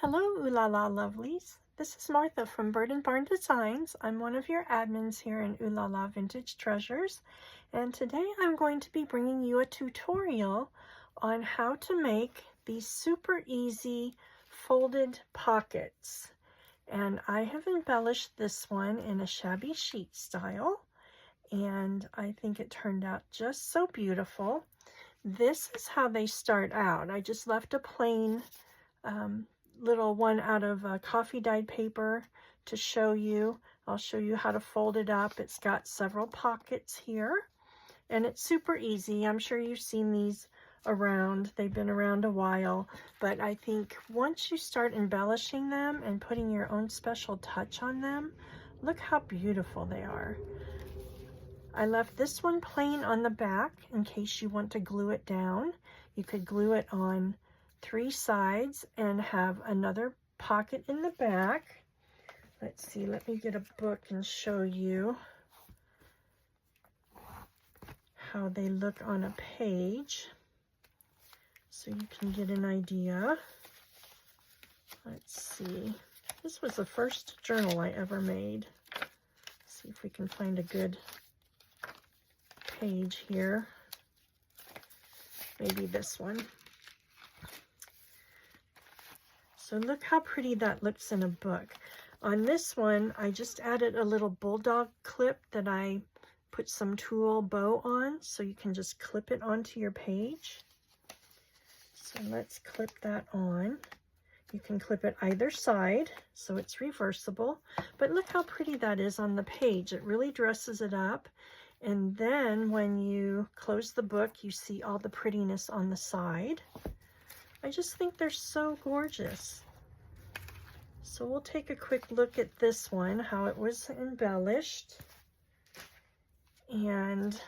Hello, Ooh La La Lovelies. This is Martha from Bird and Barn Designs. I'm one of your admins here in Ooh La La Vintage Treasures, and today I'm going to be bringing you a tutorial on how to make these super easy folded pockets. And I have embellished this one in a shabby chic style, and I think it turned out just so beautiful. This is how they start out. I just left a plain little one out of coffee dyed paper to show you. I'll show you how to fold it up. It's got several pockets here, and it's super easy. I'm sure you've seen these around. They've been around a while, but I think once you start embellishing them and putting your own special touch on them, look how beautiful they are. I left this one plain on the back in case you want to glue it down. You could glue it on 3 sides and have another pocket in the back. Let's see, let me get a book and show you how they look on a page so you can get an idea. Let's see, this was the first journal I ever made. Let's see if we can find a good page here. Maybe this one. So look how pretty that looks in a book. On this one, I just added a little bulldog clip that I put some tulle bow on, so you can just clip it onto your page. So let's clip that on. You can clip it either side, so it's reversible. But look how pretty that is on the page. It really dresses it up. And then when you close the book, you see all the prettiness on the side. I just think they're so gorgeous. So we'll take a quick look at this one, how it was embellished. And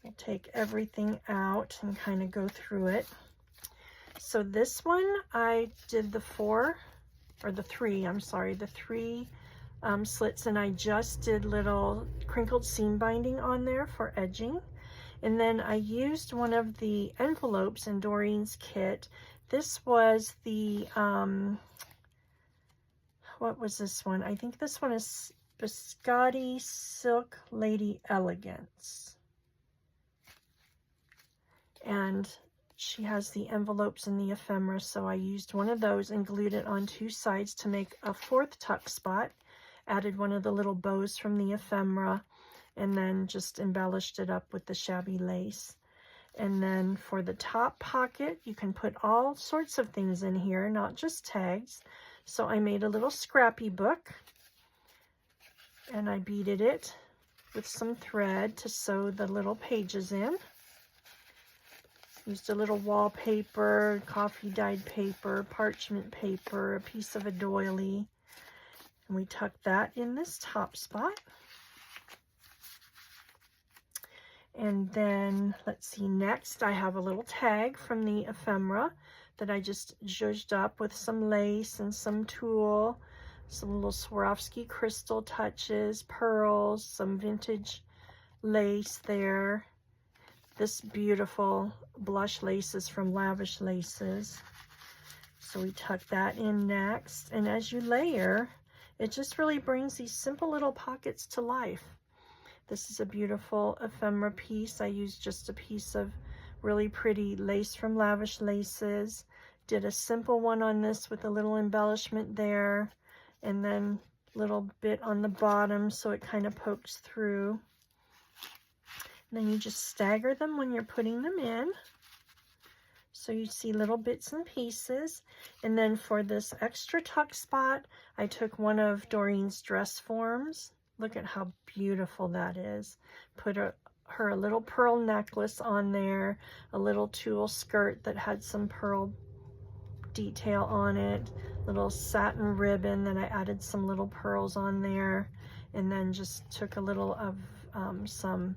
we'll take everything out and kind of go through it. So this one, I did the 3 slits, and I just did little crinkled seam binding on there for edging. And then I used one of the envelopes in Doreen's kit. This was the, what was this one? I think this one is Biscotti Silk Lady Elegance. And she has the envelopes in the ephemera, so I used one of those and glued it on 2 sides to make a 4th tuck spot. Added one of the little bows from the ephemera, and then just embellished it up with the shabby lace. And then for the top pocket, you can put all sorts of things in here, not just tags. So I made a little scrappy book, and I beaded it with some thread to sew the little pages in. Used a little wallpaper, coffee dyed paper, parchment paper, a piece of a doily, and we tucked that in this top spot. And then, let's see, next I have a little tag from the ephemera that I just zhuzhed up with some lace and some tulle, some little Swarovski crystal touches, pearls, some vintage lace there. This beautiful blush lace is from Lavish Laces. So we tuck that in next. And as you layer, it just really brings these simple little pockets to life. This is a beautiful ephemera piece. I used just a piece of really pretty lace from Lavish Laces. Did a simple one on this with a little embellishment there, and then a little bit on the bottom so it kind of pokes through. And then you just stagger them when you're putting them in, so you see little bits and pieces. And then for this extra tuck spot, I took one of Doreen's dress forms. Look at how beautiful that is. Put her a little pearl necklace on there, a little tulle skirt that had some pearl detail on it, little satin ribbon that I added some little pearls on there, and then just took a little of some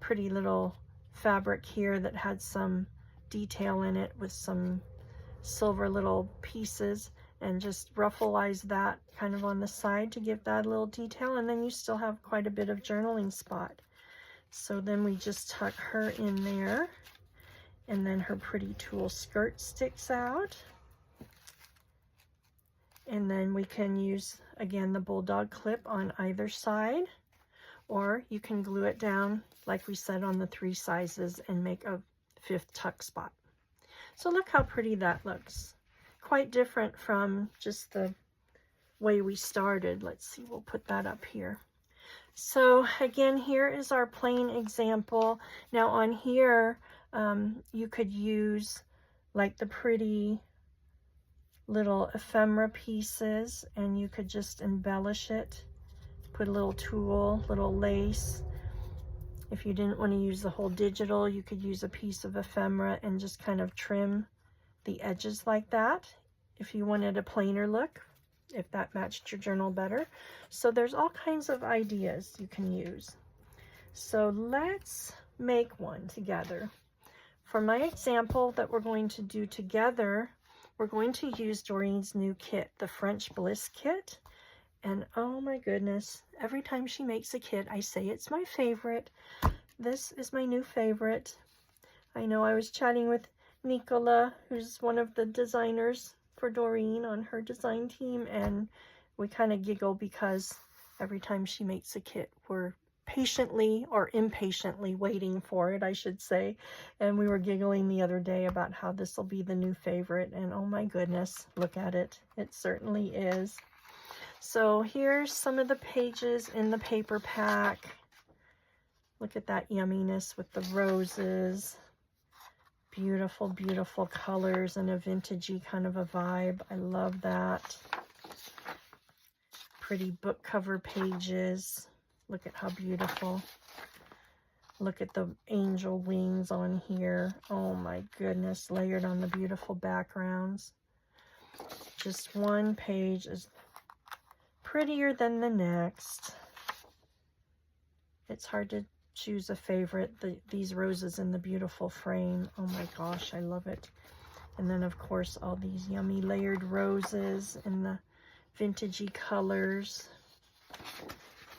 pretty little fabric here that had some detail in it with some silver little pieces, and just ruffleize that kind of on the side to give that a little detail, and then you still have quite a bit of journaling spot. So then we just tuck her in there, And then her pretty tulle skirt sticks out. And then we can use, again, the bulldog clip on either side, or you can glue it down, like we said, on the 3 sizes and make a 5th tuck spot. So look how pretty that looks. Quite different from just the way we started. Let's see, we'll put that up here. So again, here is our plain example. Now on here, you could use like the pretty little ephemera pieces, and you could just embellish it. Put a little tulle, little lace. If you didn't want to use the whole digital, you could use a piece of ephemera and just kind of trim the edges like that. If you wanted a plainer look, if that matched your journal better. So there's all kinds of ideas you can use. So let's make one together. For my example that we're going to do together, we're going to use Doreen's new kit, the French Bliss kit. And oh my goodness, every time she makes a kit, I say it's my favorite. This is my new favorite. I know I was chatting with Nicola, who's one of the designers for Doreen on her design team, and we kind of giggle because every time she makes a kit, we're patiently or impatiently waiting for it, I should say. And we were giggling the other day about how this will be the new favorite, and oh my goodness, look at it. It certainly is. So here's some of the pages in the paper pack. Look at that yumminess with the roses. Beautiful, beautiful colors and a vintagey kind of a vibe. I love that. Pretty book cover pages. Look at how beautiful. Look at the angel wings on here. Oh my goodness, layered on the beautiful backgrounds. Just one page is prettier than the next. It's hard to choose a favorite. These roses in the beautiful frame. Oh my gosh, I love it. And then of course all these yummy layered roses in the vintagey colors.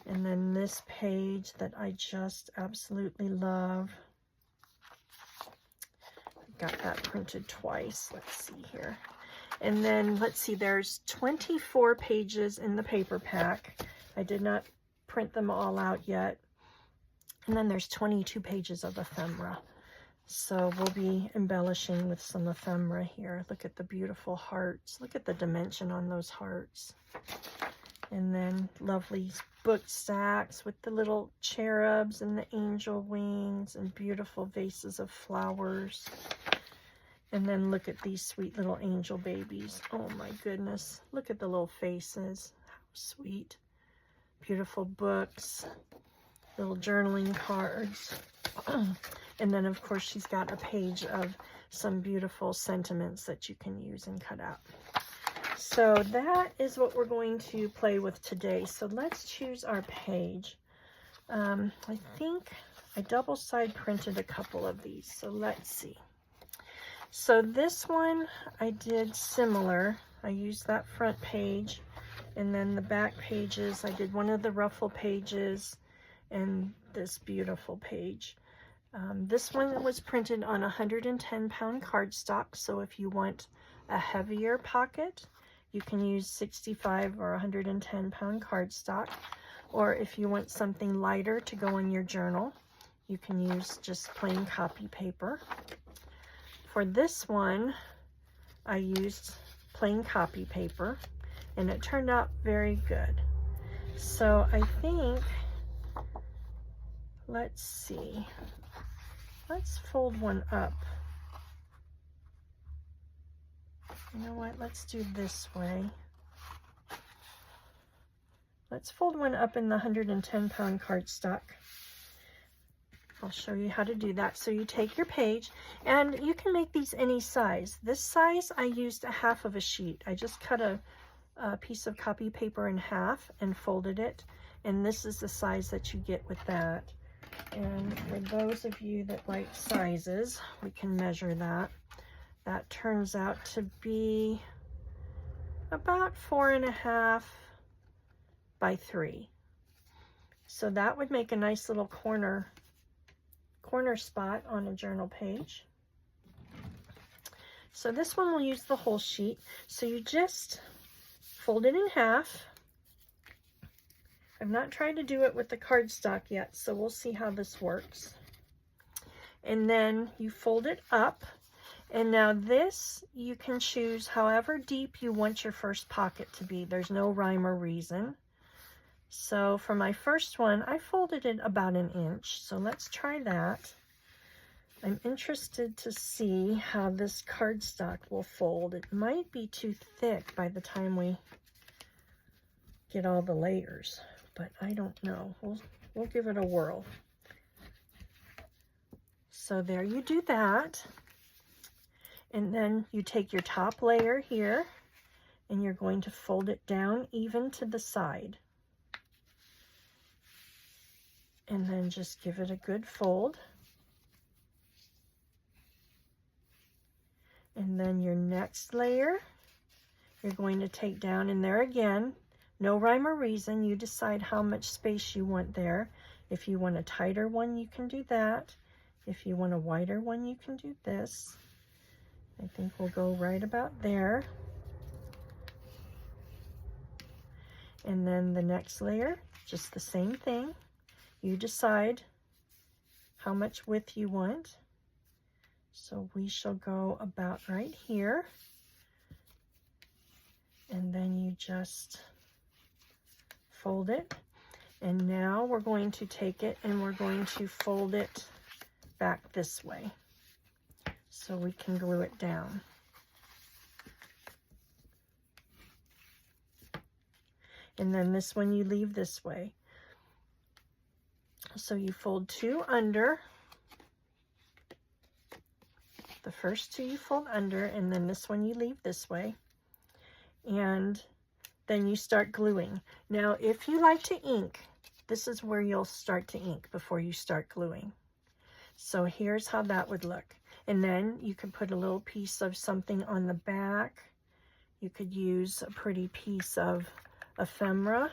And then this page that I just absolutely love. I've got that printed twice. Let's see here. And then let's see, there's 24 pages in the paper pack. I did not print them all out yet. And then there's 22 pages of ephemera. So we'll be embellishing with some ephemera here. Look at the beautiful hearts. Look at the dimension on those hearts. And then lovely book stacks with the little cherubs and the angel wings and beautiful vases of flowers. And then look at these sweet little angel babies. Oh my goodness. Look at the little faces. How sweet. Beautiful books. Little journaling cards. And then of course she's got a page of some beautiful sentiments that you can use and cut out. So that is what we're going to play with today. So let's choose our page. I think I double side printed a couple of these. So let's see. So this one I did similar. I used that front page, and then the back pages, I did one of the ruffle pages and this beautiful page. This one was printed on 110-pound cardstock, so if you want a heavier pocket, you can use 65 or 110-pound cardstock, or if you want something lighter to go in your journal, you can use just plain copy paper. For this one, I used plain copy paper, and it turned out very good. So I think, let's see, let's fold one up. You know what, let's do this way. Let's fold one up in the 110-pound cardstock. I'll show you how to do that. So you take your page, and you can make these any size. This size, I used a half of a sheet. I just cut a piece of copy paper in half and folded it, and this is the size that you get with that. And for those of you that like sizes, we can measure that. That turns out to be about 4.5 by 3. So that would make a nice little corner spot on a journal page. So this one will use the whole sheet. So you just fold it in half. I've not tried to do it with the cardstock yet, so we'll see how this works. And then you fold it up. And now this, you can choose however deep you want your first pocket to be. There's no rhyme or reason. So for my first one, I folded it about 1 inch. So let's try that. I'm interested to see how this cardstock will fold. It might be too thick by the time we get all the layers, but I don't know. We'll give it a whirl. So there you do that. And then you take your top layer here and you're going to fold it down even to the side. And then just give it a good fold. And then your next layer, you're going to take down in there again. No rhyme or reason. You decide how much space you want there. If you want a tighter one, you can do that. If you want a wider one, you can do this. I think we'll go right about there. And then the next layer, just the same thing. You decide how much width you want. So we shall go about right here. And then you just fold it. And now we're going to take it and we're going to fold it back this way so we can glue it down. And then this one you leave this way. So you fold 2 under. The first 2 you fold under, and then this one you leave this way. And then you start gluing. Now, if you like to ink, this is where you'll start to ink before you start gluing. So here's how that would look. And then you could put a little piece of something on the back. You could use a pretty piece of ephemera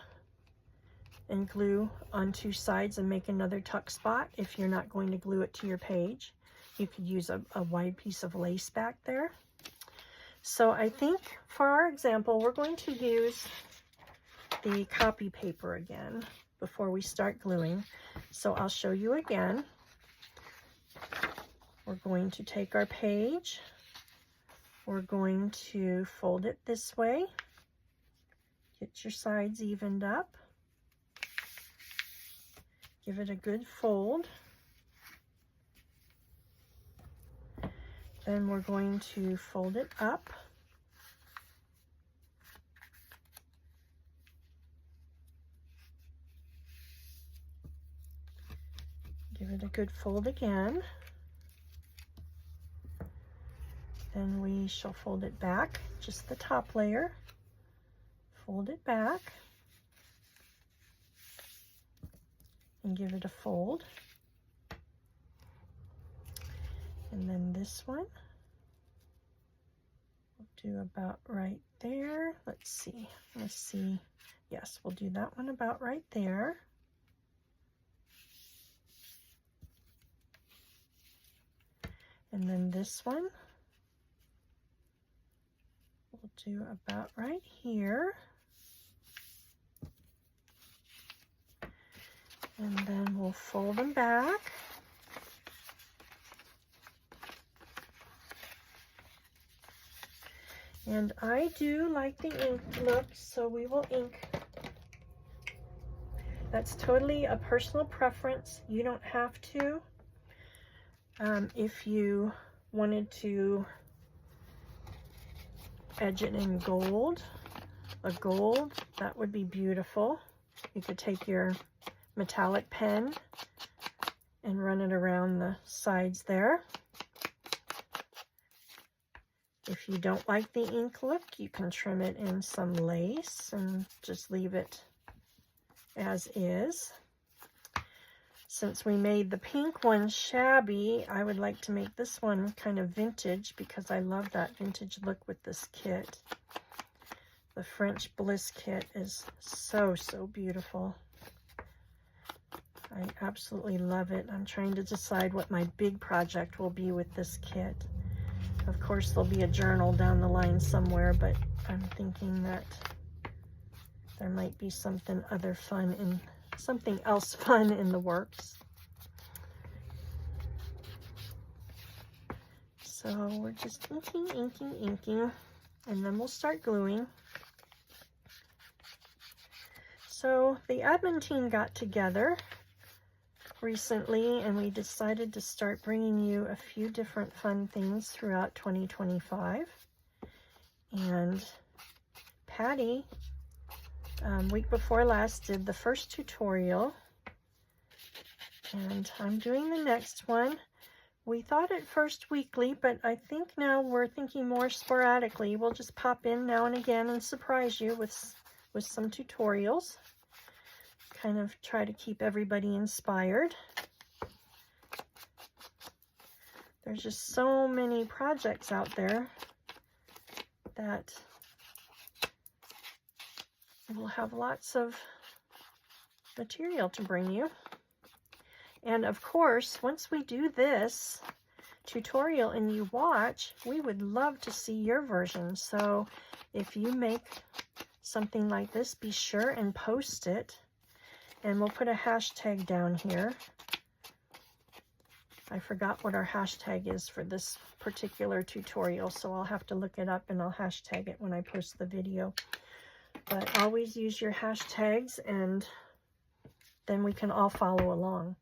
and glue on 2 sides and make another tuck spot if you're not going to glue it to your page. You could use a wide piece of lace back there. So I think for our example, we're going to use the copy paper again before we start gluing. So I'll show you again. We're going to take our page. We're going to fold it this way. Get your sides evened up. Give it a good fold. Then we're going to fold it up. Give it a good fold again. Then we shall fold it back, just the top layer. Fold it back. And give it a fold. And then this one, we'll do about right there. Let's see. Yes, we'll do that one about right there. And then this one, we'll do about right here. And then we'll fold them back. And I do like the ink look, so we will ink. That's totally a personal preference. You don't have to. If you wanted to edge it in gold, that would be beautiful. You could take your metallic pen and run it around the sides there. If you don't like the ink look, you can trim it in some lace and just leave it as is. Since we made the pink one shabby, I would like to make this one kind of vintage because I love that vintage look with this kit. The French Bliss kit is so, so beautiful. I absolutely love it. I'm trying to decide what my big project will be with this kit. Of course, there'll be a journal down the line somewhere, but I'm thinking that there might be something else fun in the works. So we're just inking, and then we'll start gluing. So the admin team got together recently, and we decided to start bringing you a few different fun things throughout 2025. And Patty, week before last, did the first tutorial, and I'm doing the next one. We thought at first weekly, but I think now we're thinking more sporadically. We'll just pop in now and again and surprise you with some tutorials. Kind of try to keep everybody inspired. There's just so many projects out there that we'll have lots of material to bring you. And of course, once we do this tutorial and you watch, we would love to see your version. So if you make something like this, be sure and post it. And we'll put a hashtag down here. I forgot what our hashtag is for this particular tutorial, so I'll have to look it up and I'll hashtag it when I post the video. But always use your hashtags, and then we can all follow along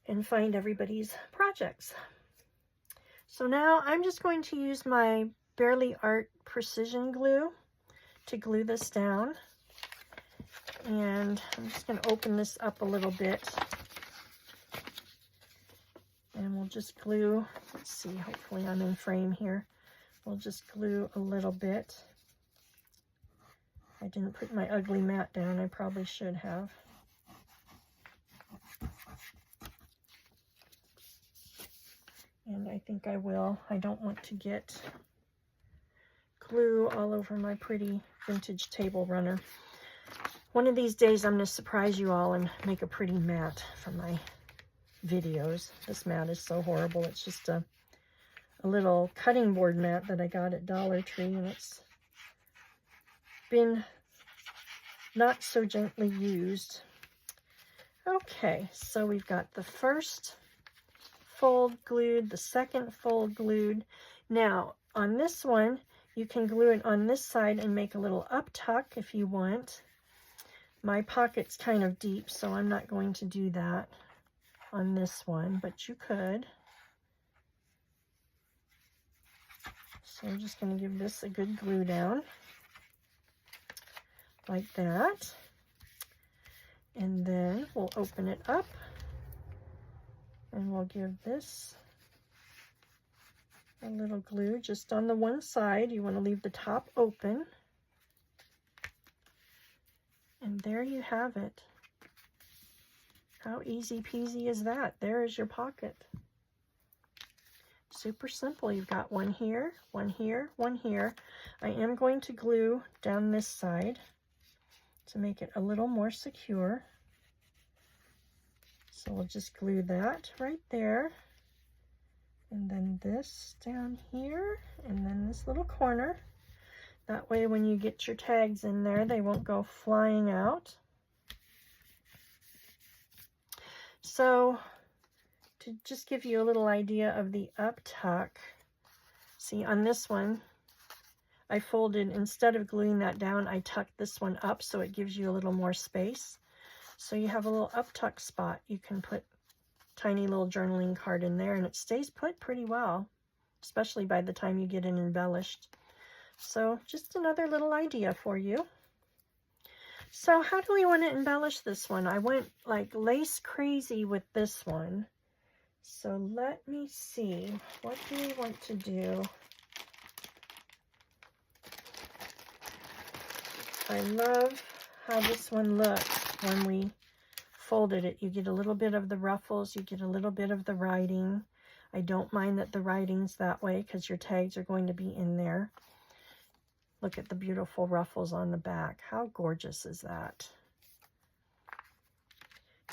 and find everybody's projects. So now I'm just going to use my Bearly Art precision glue to glue this down. And I'm just going to open this up a little bit. And we'll just glue, let's see, hopefully I'm in frame here. We'll just glue a little bit. I didn't put my ugly mat down, I probably should have. And I think I will. I don't want to get glue all over my pretty vintage table runner. One of these days I'm going to surprise you all and make a pretty mat for my videos. This mat is so horrible. It's just a little cutting board mat that I got at Dollar Tree, and it's been not so gently used. Okay, so we've got the first fold glued, the second fold glued. Now on this one, you can glue it on this side and make a little up tuck if you want. My pocket's kind of deep, so I'm not going to do that on this one, but you could. So I'm just going to give this a good glue down like that. And then we'll open it up and we'll give this a little glue just on the one side. You want to leave the top open. And there you have it. How easy peasy is that? There is your pocket. Super simple. You've got one here, one here, one here. I am going to glue down this side to make it a little more secure. So we'll just glue that right there. And then this down here, and then this little corner. That way when you get your tags in there, they won't go flying out. So to just give you a little idea of the up tuck, see on this one, I folded, instead of gluing that down, I tucked this one up so it gives you a little more space. So you have a little up tuck spot. You can put tiny little journaling card in there and it stays put pretty well, especially by the time you get it embellished. So just another little idea for you. So how do we want to embellish this one? I went like lace crazy with this one. So let me see, what do we want to do? I love how this one looks when we folded it. You get a little bit of the ruffles, you get a little bit of the writing. I don't mind that the writing's that way because your tags are going to be in there. Look at the beautiful ruffles on the back. How gorgeous is that?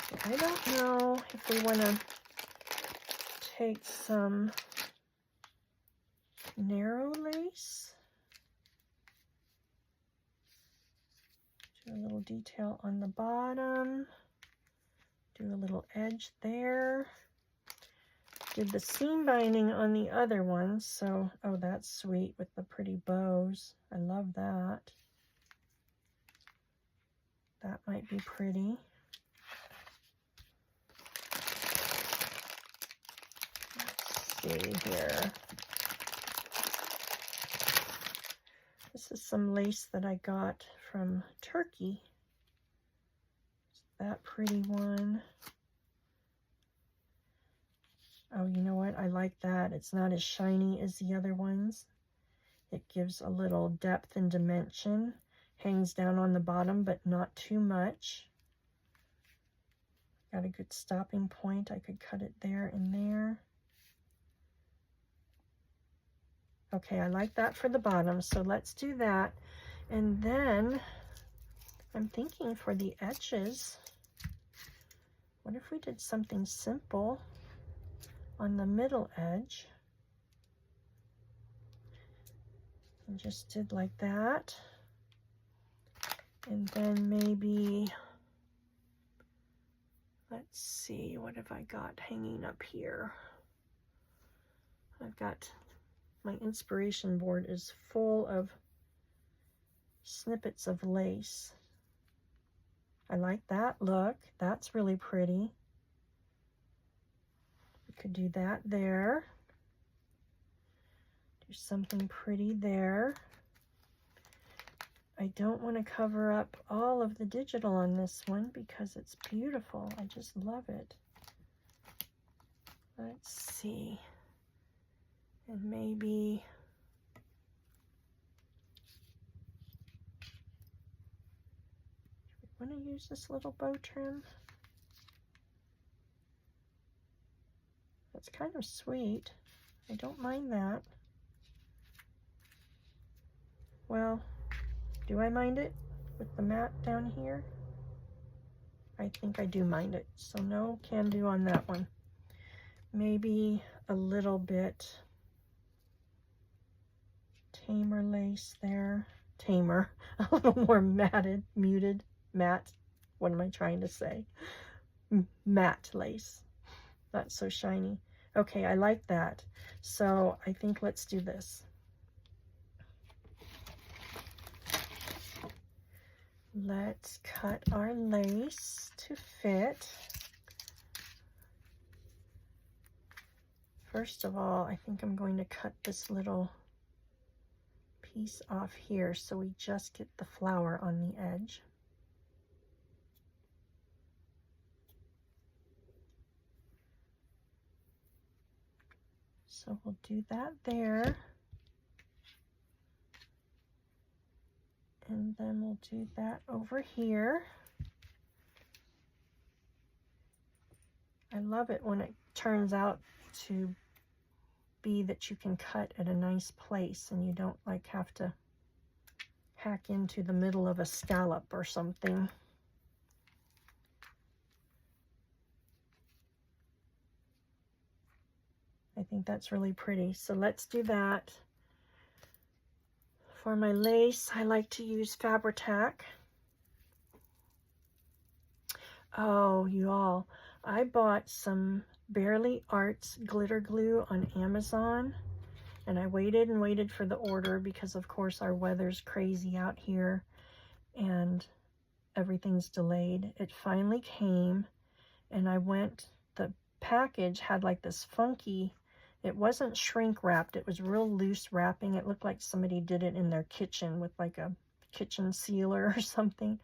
So I don't know if we want to take some narrow lace. Do a little detail on the bottom. Do a little edge there. Did the seam binding on the other ones, so, oh, that's sweet with the pretty bows. I love that. That might be pretty. Let's see here. This is some lace that I got from Turkey. That pretty one. Oh, you know what? I like that. It's not as shiny as the other ones. It gives a little depth and dimension. Hangs down on the bottom, but not too much. Got a good stopping point. I could cut it there and there. Okay, I like that for the bottom, so let's do that. And then I'm thinking for the edges, what if we did something simple on the middle edge and just did like that? And then maybe, let's see, what have I got hanging up here? I've got, my inspiration board is full of snippets of lace. I like that look. That's really pretty. We could do that there. Do something pretty there. I don't want to cover up all of the digital on this one because it's beautiful. I just love it. Let's see. And maybe do we want to use this little bow trim? That's kind of sweet. I don't mind that. Well, do I mind it with the mat down here? I think I do mind it. So no can do on that one. Maybe a little bit tamer lace there. Tamer, a little more matted, muted, matte. What am I trying to say? Matte lace. Not so shiny. Okay, I like that. So I think let's do this. Let's cut our lace to fit. First of all, I think I'm going to cut this little piece off here so we just get the flower on the edge. So we'll do that there. And then we'll do that over here. I love it when it turns out to be that you can cut at a nice place and you don't like have to hack into the middle of a scallop or something. I think that's really pretty. So let's do that. For my lace, I like to use Fabri-Tac. Oh, you all, I bought some Bearly Arts glitter glue on Amazon, and I waited and waited for the order because of course our weather's crazy out here and everything's delayed. It finally came, and the package had like this funky, it wasn't shrink wrapped, it was real loose wrapping. It looked like somebody did it in their kitchen with like a kitchen sealer or something.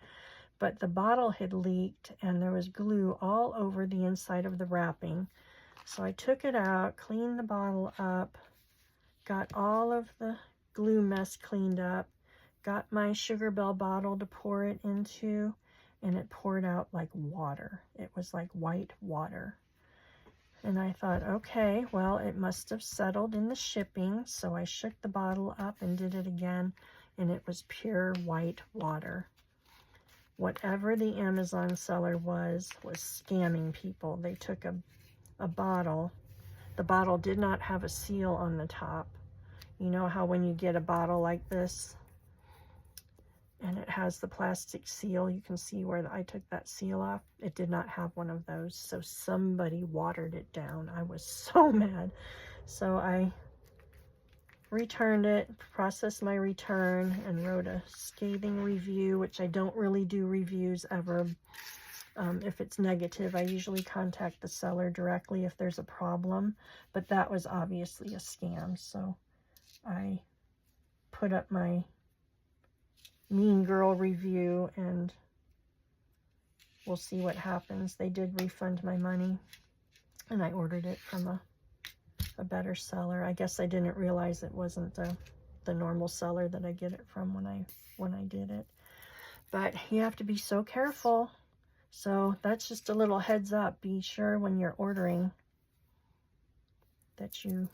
But the bottle had leaked and there was glue all over the inside of the wrapping. So I took it out, cleaned the bottle up, got all of the glue mess cleaned up, got my Sugar Belle bottle to pour it into, and it poured out like water. It was like white water. And I thought, okay, well, it must have settled in the shipping. So I shook the bottle up and did it again, and it was pure white water. Whatever the Amazon seller was scamming people. They took a bottle. The bottle did not have a seal on the top. You know how when you get a bottle like this and it has the plastic seal, you can see where I took that seal off. It did not have one of those, so somebody watered it down. I was so mad. So I returned it, processed my return, and wrote a scathing review, which I don't really do reviews ever. If it's negative, I usually contact the seller directly if there's a problem, but that was obviously a scam, so I put up my mean girl review, and we'll see what happens. They did refund my money, and I ordered it from a better seller. I guess I didn't realize it wasn't the normal seller that I get it from when I did it. But you have to be so careful. So that's just a little heads up. Be sure when you're ordering that you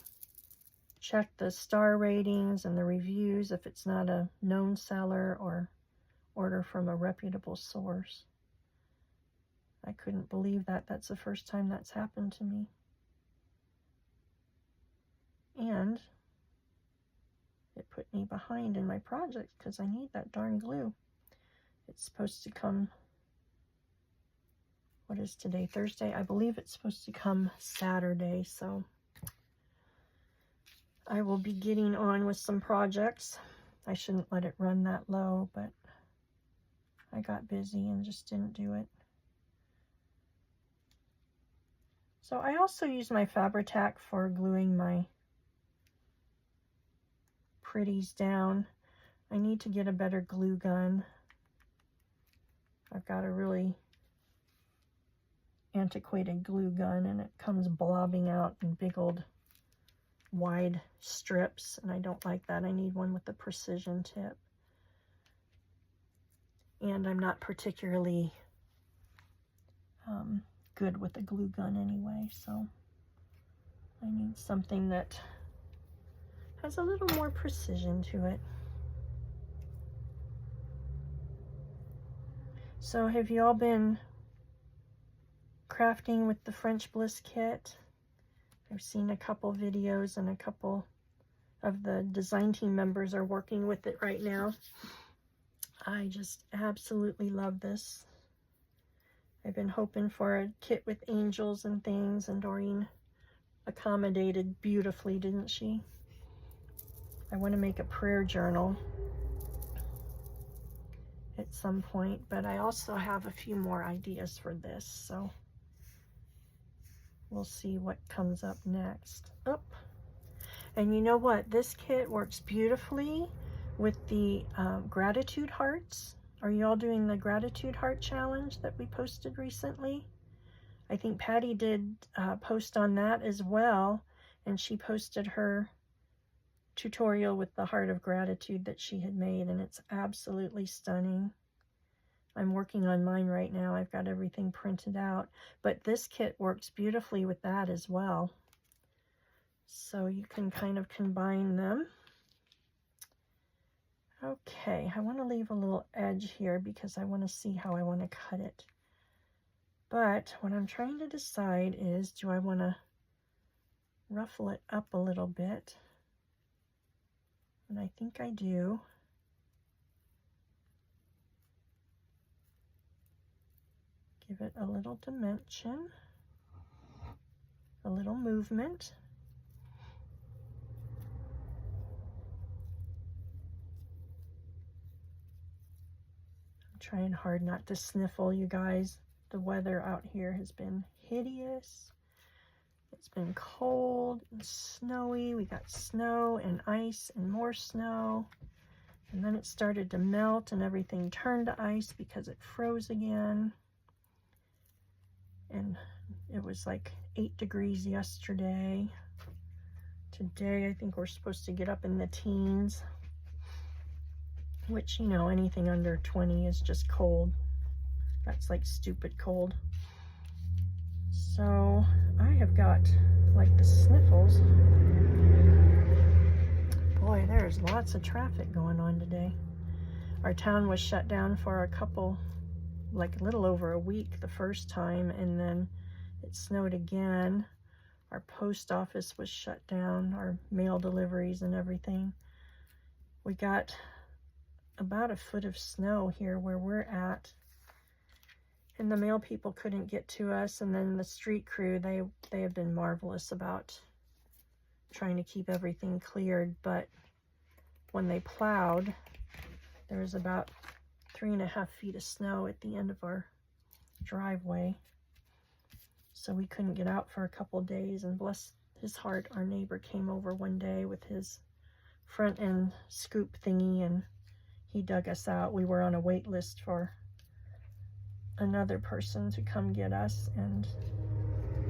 check the star ratings and the reviews if it's not a known seller, or order from a reputable source. I couldn't believe that. That's the first time that's happened to me. And it put me behind in my project because I need that darn glue. It's supposed to come, what is today, Thursday? I believe it's supposed to come Saturday, so I will be getting on with some projects. I shouldn't let it run that low, but I got busy and just didn't do it. So I also use my Fabri-Tac for gluing my pretties down. I need to get a better glue gun. I've got a really antiquated glue gun, and it comes blobbing out in big old wide strips, and I don't like that. I need one with a precision tip. And I'm not particularly good with a glue gun anyway, so I need something that has a little more precision to it. So have you all been crafting with the French Bliss kit? I've seen a couple videos, and a couple of the design team members are working with it right now. I just absolutely love this. I've been hoping for a kit with angels and things, and Doreen accommodated beautifully, didn't she? I want to make a prayer journal at some point, but I also have a few more ideas for this, so we'll see what comes up next. Oh, and you know what? This kit works beautifully with the gratitude hearts. Are you all doing the gratitude heart challenge that we posted recently? I think Patty did post on that as well, and she posted her tutorial with the heart of gratitude that she had made, and it's absolutely stunning. I'm working on mine right now. I've got everything printed out, but this kit works beautifully with that as well. So you can kind of combine them. Okay, I want to leave a little edge here because I want to see how I want to cut it. But what I'm trying to decide is, do I want to ruffle it up a little bit? And I think I do. Give it a little dimension, a little movement. I'm trying hard not to sniffle, you guys. The weather out here has been hideous. It's been cold and snowy. We got snow and ice and more snow. And then it started to melt and everything turned to ice because it froze again. And it was like 8 degrees yesterday. Today, I think we're supposed to get up in the teens, which, you know, anything under 20 is just cold. That's like stupid cold. So I have got like the sniffles. Boy, there's lots of traffic going on today. Our town was shut down for a couple, like a little over a week the first time, and then it snowed again Our post office was shut down, our mail deliveries and everything. We got about a foot of snow here where we're at, and the mail people couldn't get to us. And then the street crew, they have been marvelous about trying to keep everything cleared. But when they plowed, there was about 3.5 feet of snow at the end of our driveway, so we couldn't get out for a couple of days. And bless his heart, our neighbor came over one day with his front end scoop thingy, and he dug us out. We were on a wait list for another person to come get us, and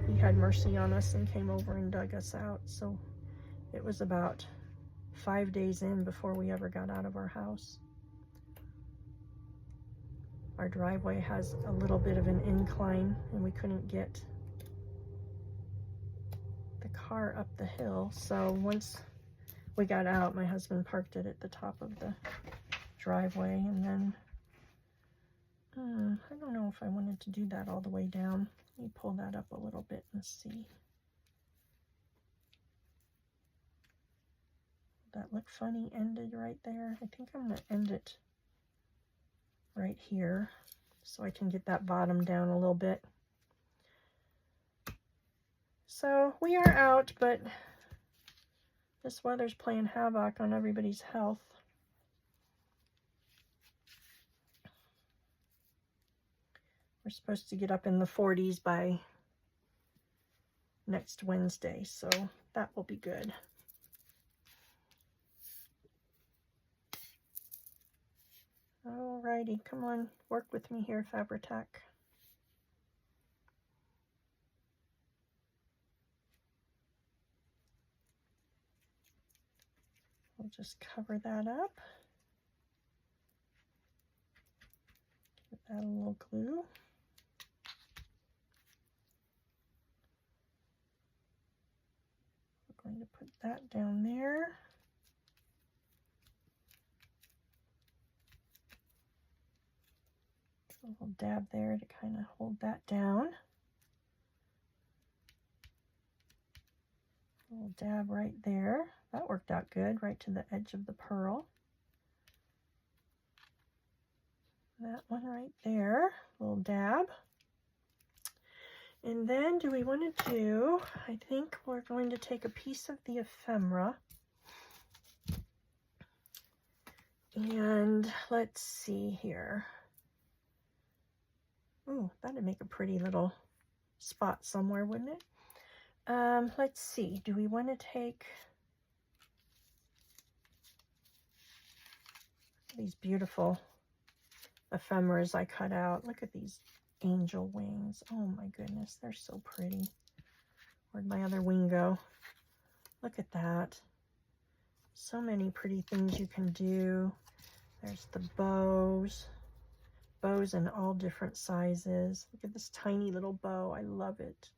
he had mercy on us and came over and dug us out. So it was about 5 days in before we ever got out of our house. Our driveway has a little bit of an incline, and we couldn't get the car up the hill. So once we got out, my husband parked it at the top of the driveway, and then I don't know if I wanted to do that all the way down. Let me pull that up a little bit and see. That look funny ended right there. I think I'm going to end it right here so I can get that bottom down a little bit. So we are out, but this weather's playing havoc on everybody's health. We're supposed to get up in the 40s by next Wednesday, so that will be good. Alrighty, come on, work with me here, Fabri-Tac. We'll just cover that up. Give that a little glue. We're going to put that down there. A little dab there to kind of hold that down. A little dab right there. That worked out good, right to the edge of the pearl. That one right there, a little dab. And then do we want to do, I think we're going to take a piece of the ephemera. And let's see here. Ooh, that'd make a pretty little spot somewhere, wouldn't it? Let's see, do we want to take these beautiful ephemeras I cut out? Look at these angel wings. Oh my goodness, they're so pretty. Where'd my other wing go? Look at that. So many pretty things you can do. There's the bows. Bows in all different sizes. Look at this tiny little bow. I love it.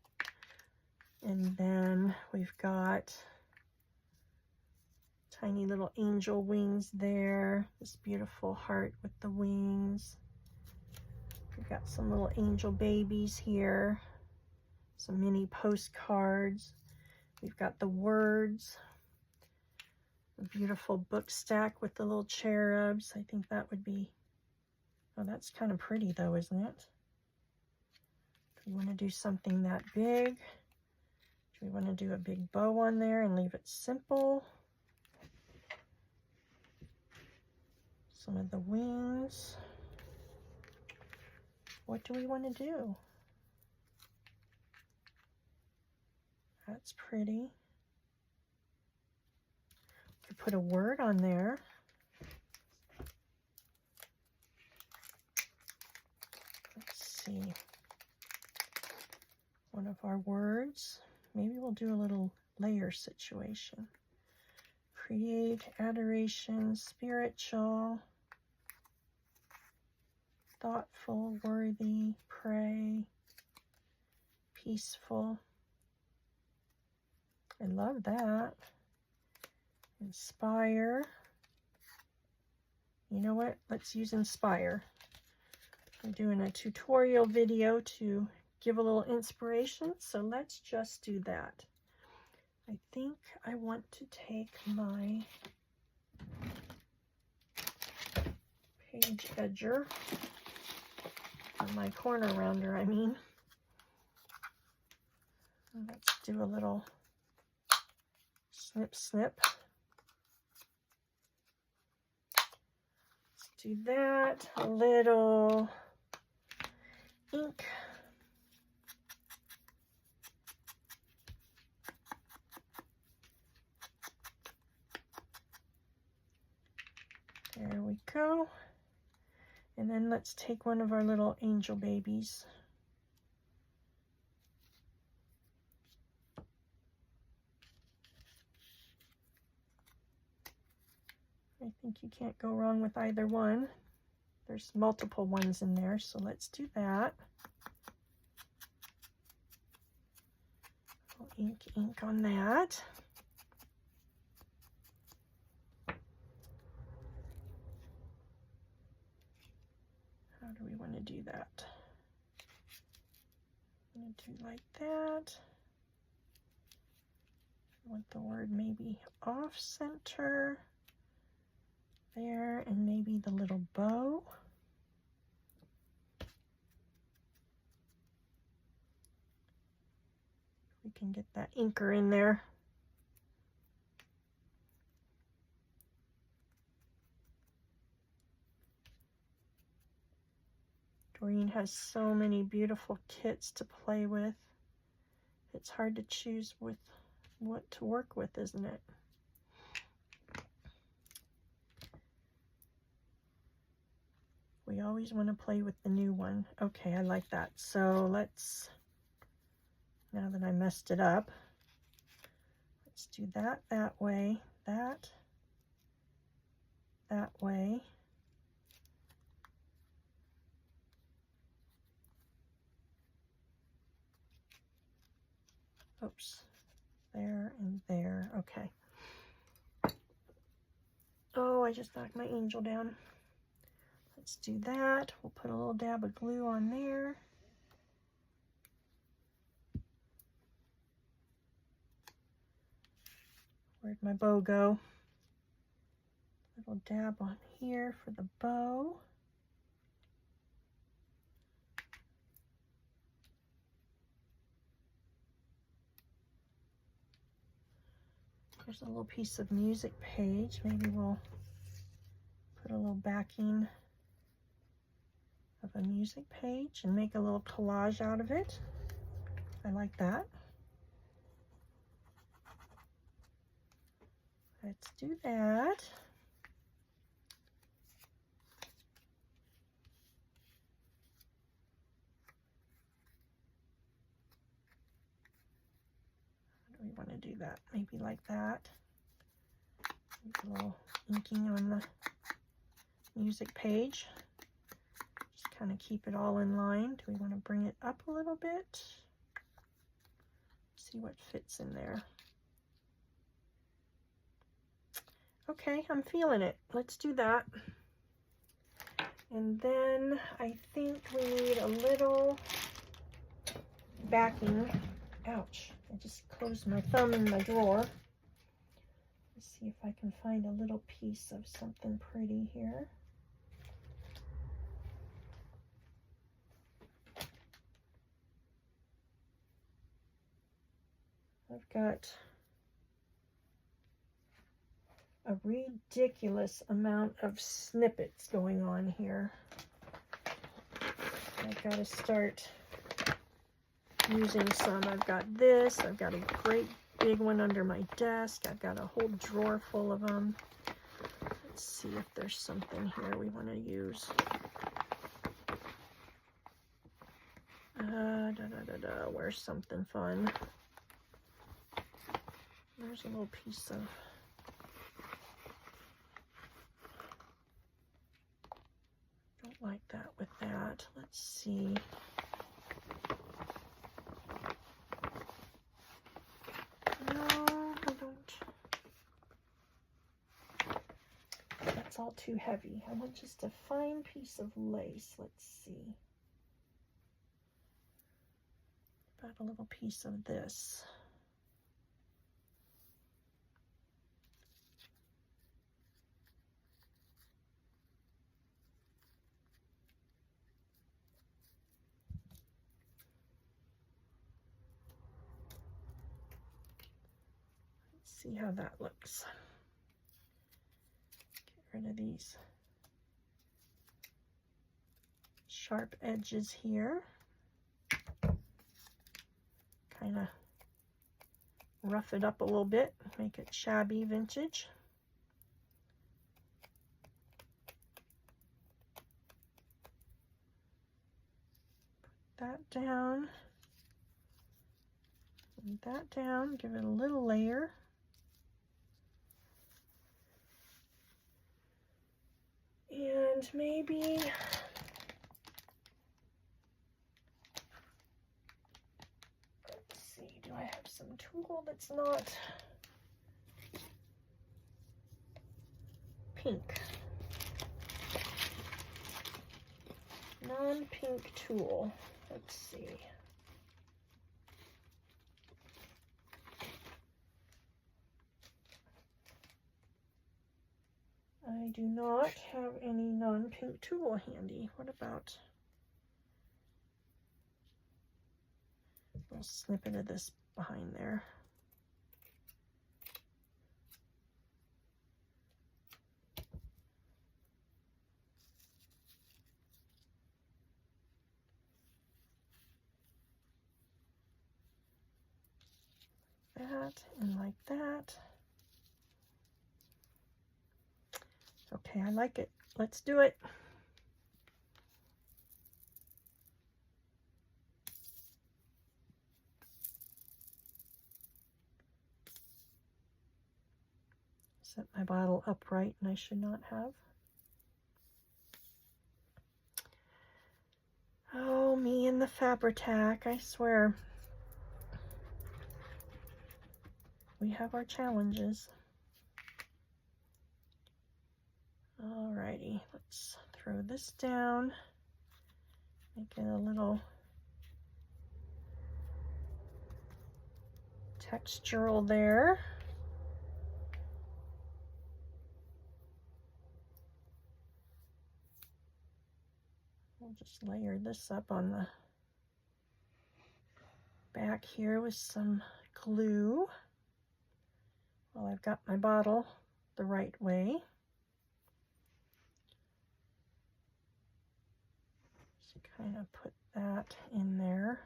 And then we've got tiny little angel wings there. This beautiful heart with the wings. We've got some little angel babies here. Some mini postcards. We've got the words. A beautiful book stack with the little cherubs. I think that would be, oh, that's kind of pretty though, isn't it? Do we want to do something that big? Do we want to do a big bow on there and leave it simple? Some of the wings. What do we want to do? That's pretty. We could put a word on there. Let's see. One of our words. Maybe we'll do a little layer situation. Create, adoration, spiritual, thoughtful, worthy, pray, peaceful. I love that. Inspire. You know what? Let's use inspire. I'm doing a tutorial video to give a little inspiration, so let's just do that. I think I want to take my page edger, or my corner rounder, I mean. Let's do a little snip, snip. Let's do that. A little ink. There we go. And then let's take one of our little angel babies. I think you can't go wrong with either one. There's multiple ones in there, so let's do that. Ink on that. How do we want to do that? I'm going to do like that. I want the word maybe off center there, and maybe the little bow. We can get that inker in there. Doreen has so many beautiful kits to play with. It's hard to choose with what to work with, isn't it? We always want to play with the new one. Okay, I like that. So let's, now that I messed it up, let's do that way, that way. Oops, there and there. Okay. Oh, I just knocked my angel down. Let's do that. We'll put a little dab of glue on there. Where'd my bow go? Little dab on here for the bow. There's a little piece of music page. Maybe we'll put a little backing of a music page and make a little collage out of it. I like that. Let's do that. How do we want to do that? Maybe like that. A little inking on the music page. Just kind of keep it all in line. Do we want to bring it up a little bit? See what fits in there. Okay, I'm feeling it. Let's do that. And then I think we need a little backing. Ouch, I just closed my thumb in my drawer. Let's see if I can find a little piece of something pretty here. I've got a ridiculous amount of snippets going on here. I've got to start using some. I've got this. I've got a great big one under my desk. I've got a whole drawer full of them. Let's see if there's something here we want to use. Where's something fun? There's a little piece of don't like that with that. Let's see. No, I don't. That's all too heavy. I want just a fine piece of lace. Let's see. About a little piece of this. See how that looks. Get rid of these sharp edges here. Kind of rough it up a little bit, make it shabby vintage. Put that down. And that down, give it a little layer. And maybe do I have some tulle that's not pink? Non-pink tulle. Let's see. I do not have any non-pink tulle handy. What about a little snippet of this behind there? That and like that. Okay, I like it. Let's do it. Set my bottle upright, and I should not have. Oh, me and the Fabri-Tac, I swear. We have our challenges. Alrighty, let's throw this down. Make it a little textural there. We'll just layer this up on the back here with some glue while I've got my bottle the right way. So kind of put that in there.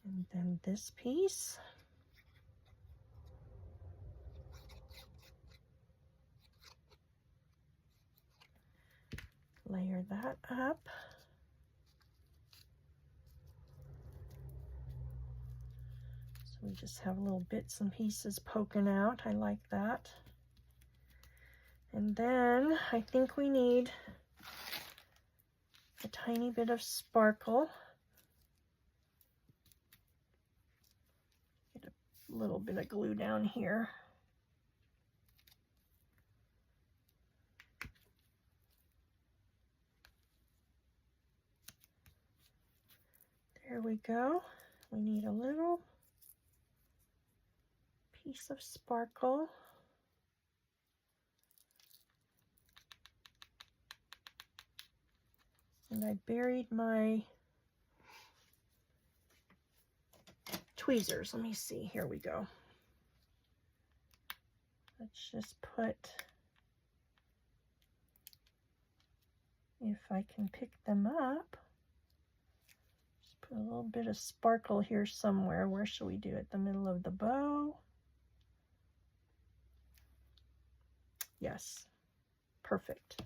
And then this piece. Layer that up. So we just have little bits and pieces poking out. I like that. And then I think we need a tiny bit of sparkle. Get a little bit of glue down here. There we go. We need a little piece of sparkle. And I buried my tweezers. Let me see. Here we go. Let's just put, if I can pick them up, just put a little bit of sparkle here somewhere. Where should we do it? The middle of the bow? Yes, perfect.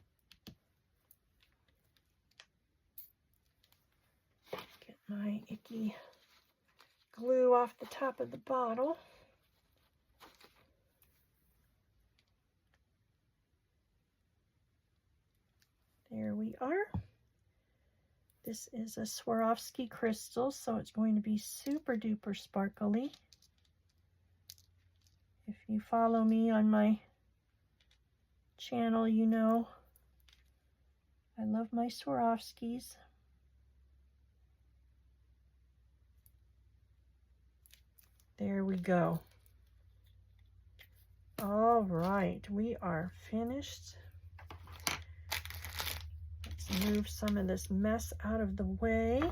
Get my icky glue off the top of the bottle. There we are. This is a Swarovski crystal, so it's going to be super duper sparkly. If you follow me on my channel, you know I love my Swarovskis. There we go. All right, we are finished. Let's move some of this mess out of the way.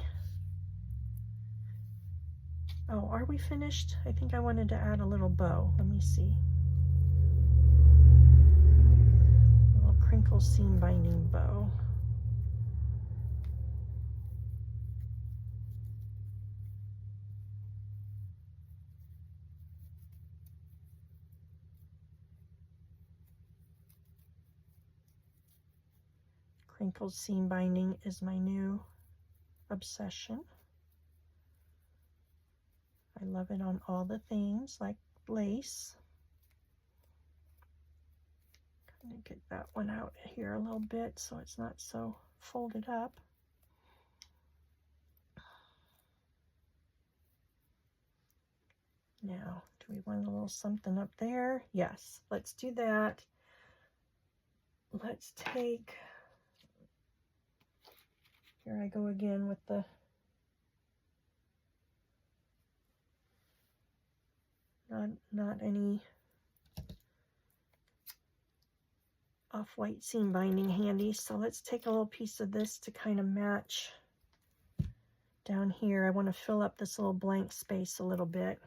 Oh, are we finished? I think I wanted to add a little bow. Let me see. A little crinkle seam binding bow. Crinkled seam binding is my new obsession. I love it on all the things like lace. Kind of get that one out here a little bit so it's not so folded up. Now, do we want a little something up there? Yes, let's do that. Let's take, here I go again with the not any off-white seam binding handy, so let's take a little piece of this to kind of match down here. I want to fill up this little blank space a little bit.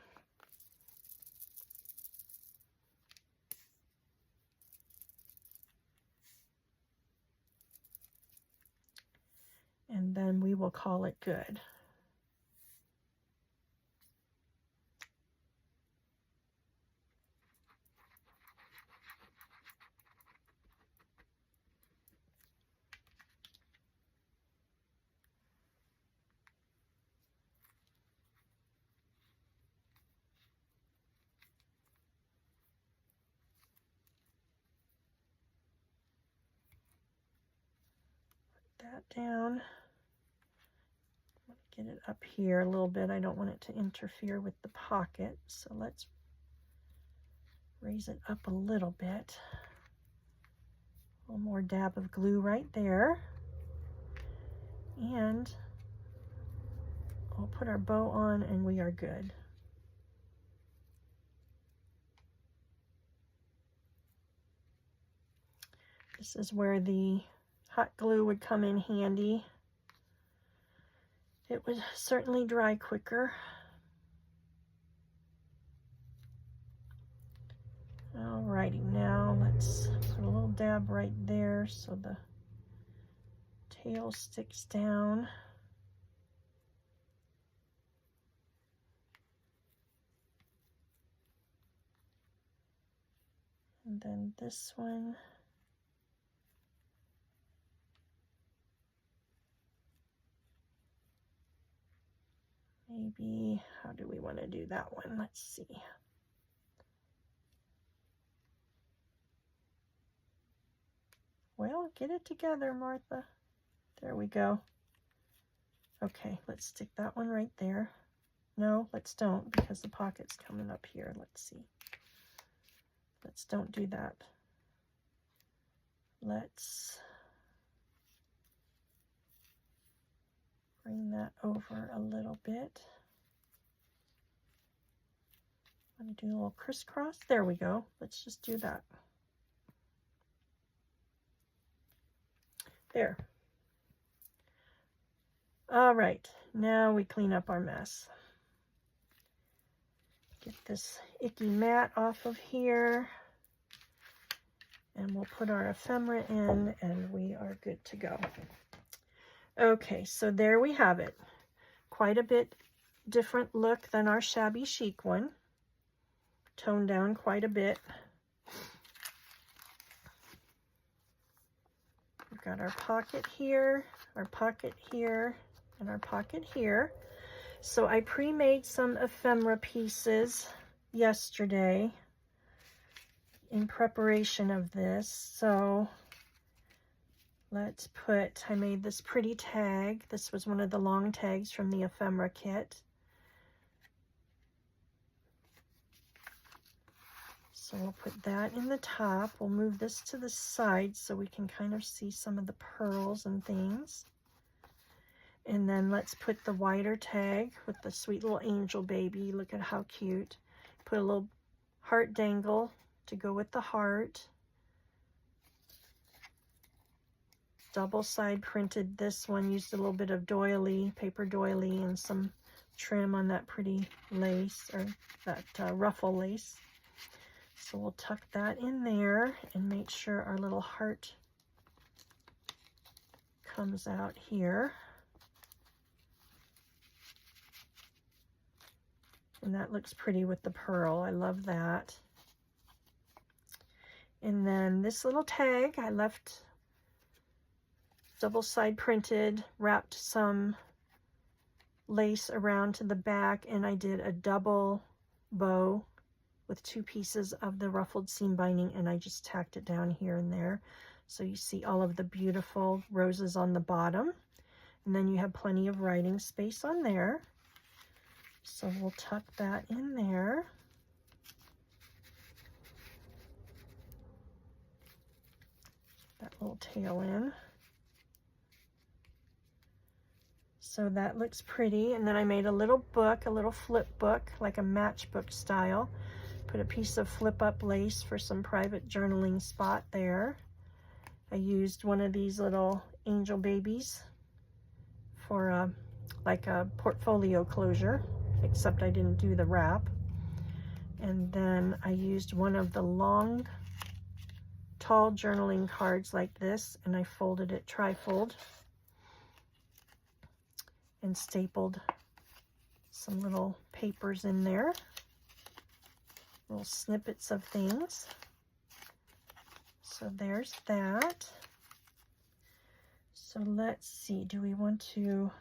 And then we will call it good. That down. Get it up here a little bit. I don't want it to interfere with the pocket, so let's raise it up a little bit. A little more dab of glue right there. And we'll put our bow on and we are good. This is where the hot glue would come in handy. It would certainly dry quicker. Alrighty, now let's put a little dab right there so the tail sticks down. And then this one. Maybe, how do we want to do that one? Let's see. Well, get it together, Martha. There we go. Okay, let's stick that one right there. No, let's don't, because the pocket's coming up here. Let's see. Let's don't do that. Let's bring that over a little bit. I'm going to do a little crisscross. There we go. Let's just do that. There. All right, now we clean up our mess. Get this icky mat off of here. And we'll put our ephemera in and we are good to go. Okay, so there we have it. Quite a bit different look than our shabby chic one. Toned down quite a bit. We've got our pocket here, and our pocket here. So I pre-made some ephemera pieces yesterday in preparation of this. So let's put, I made this pretty tag. This was one of the long tags from the ephemera kit. So we'll put that in the top. We'll move this to the side so we can kind of see some of the pearls and things. And then let's put the wider tag with the sweet little angel baby. Look at how cute. Put a little heart dangle to go with the heart. double side printed this one, used a little bit of doily, paper doily, and some trim on that pretty lace, or that ruffle lace. So we'll tuck that in there and make sure our little heart comes out here. And that looks pretty with the pearl. I love that. And then this little tag I left double side printed, wrapped some lace around to the back, and I did a double bow with 2 pieces of the ruffled seam binding, and I just tacked it down here and there. So you see all of the beautiful roses on the bottom, and then you have plenty of writing space on there. So we'll tuck that in there. That little tail in. So that looks pretty. And then I made a little book, a little flip book, like a matchbook style. Put a piece of flip up lace for some private journaling spot there. I used one of these little angel babies for like a portfolio closure, except I didn't do the wrap. And then I used one of the long, tall journaling cards like this, and I folded it tri-fold and stapled some little papers in there, little snippets of things. So there's that. So let's see, do we want to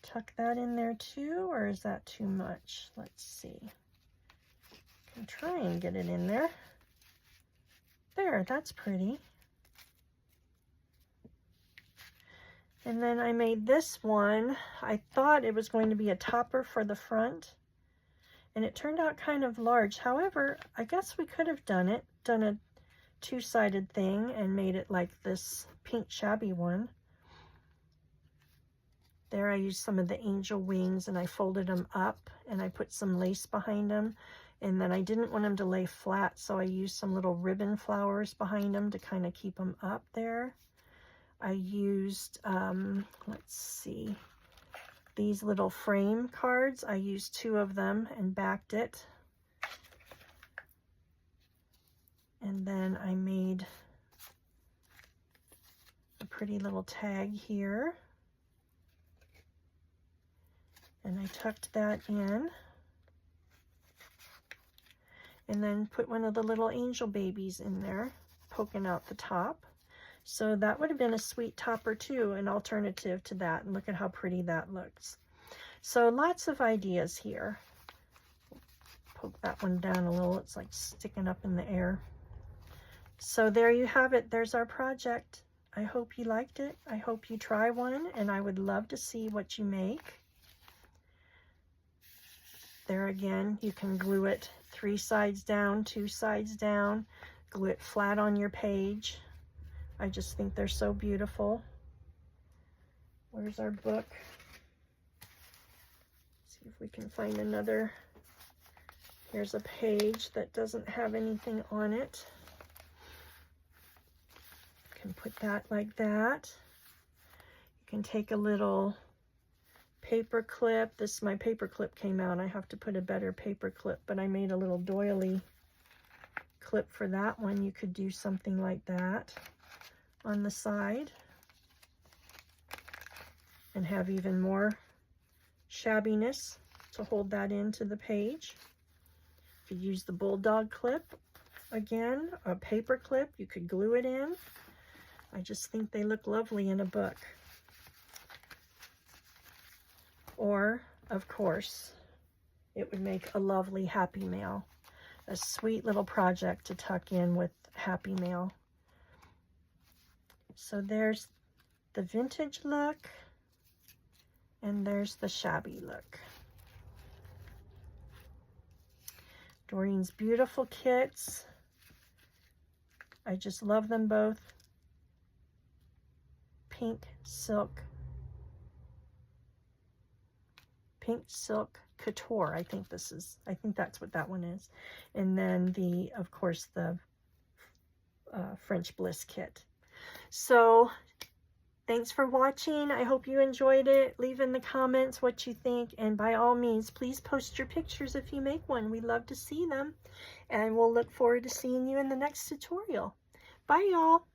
tuck that in there too, or is that too much? Let's see. I can try and get it in there. There, that's pretty. And then I made this one. I thought it was going to be a topper for the front, and it turned out kind of large. However, I guess we could have done a 2-sided thing and made it like this pink shabby one. There I used some of the angel wings and I folded them up and I put some lace behind them. And then I didn't want them to lay flat, so I used some little ribbon flowers behind them to kind of keep them up there. I used, let's see, these little frame cards. I used 2 of them and backed it. And then I made a pretty little tag here. And I tucked that in. And then put one of the little angel babies in there, poking out the top. So that would have been a sweet topper too, an alternative to that. And look at how pretty that looks. So lots of ideas here. Poke that one down a little. It's like sticking up in the air. So there you have it. There's our project. I hope you liked it. I hope you try one, and I would love to see what you make. There again, you can glue it 3 sides down, 2 sides down, glue it flat on your page. I just think they're so beautiful. Where's our book? See if we can find another. Here's a page that doesn't have anything on it. You can put that like that. You can take a little paper clip. My paper clip came out. I have to put a better paper clip, but I made a little doily clip for that one. You could do something like that on the side and have even more shabbiness to hold that into the page. You could use the bulldog clip again, a paper clip. You could glue it in. I just think they look lovely in a book. Or, of course, it would make a lovely Happy Mail, a sweet little project to tuck in with Happy Mail. So there's the vintage look, and there's the shabby look. Doreen's beautiful kits. I just love them both. Pink silk couture. I think that's what that one is. And then of course the French Bliss kit. So thanks for watching. I hope you enjoyed it. Leave in the comments what you think, and by all means, please post your pictures if you make one. We love to see them, and we'll look forward to seeing you in the next tutorial. Bye, y'all.